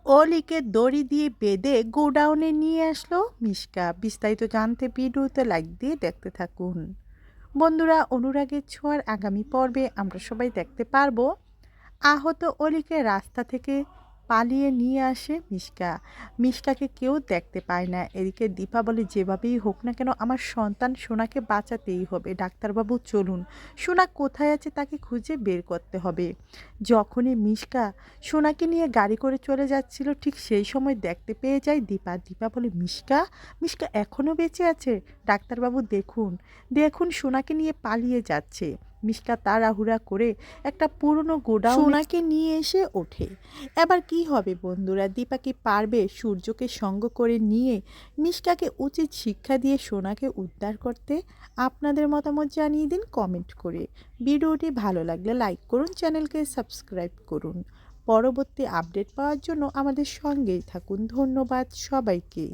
অলিকে দড়ি দিয়ে বেঁধে গোডাউনে নিয়ে আসলো মিশকা। বিস্তারিত জানতে ভিডিওতে লাইক দিয়ে দেখতে থাকুন। বন্ধুরা, অনুরাগের ছোঁয়ার আগামী পর্বে আমরা সবাই দেখতে পারবো আহত অলিকে রাস্তা থেকে পালিয়ে নিয়ে আসে মিশকা। মিশকাকে কেউ দেখতে পায় না। এদিকে দীপা বলে, যেভাবেই হোক না কেন আমার সন্তান সোনাকে বাঁচাতেই হবে। ডাক্তারবাবু চলুন, সোনা কোথায় আছে তাকে খুঁজে বের করতে হবে। যখনই মিশকা সোনাকে নিয়ে গাড়ি করে চলে যাচ্ছিল, ঠিক সেই সময় দেখতে পেয়ে যায় দীপা। দীপা বলে, মিশকা মিশকা এখনও বেঁচে আছে? ডাক্তারবাবু দেখুন দেখুন, সোনাকে নিয়ে পালিয়ে যাচ্ছে। মিশকা তাড়াহুড়া করে একটা পুরনো গোডাউন সোনাকে নিয়ে এসে ওঠে। এবার কি হবে বন্ধুরা? দীপা কি পারবে সূর্যকে সঙ্গ করে নিয়ে মিশকাকে উচিত শিক্ষা দিয়ে সোনাকে উদ্ধার করতে? আপনাদের মতামত জানিয়ে দিন কমেন্ট করে। ভিডিওটি ভালো লাগলে লাইক করুন, চ্যানেলকে সাবস্ক্রাইব করুন। পরবর্তী আপডেট পাওয়ার জন্য আমাদের সঙ্গেই থাকুন। ধন্যবাদ সবাইকে।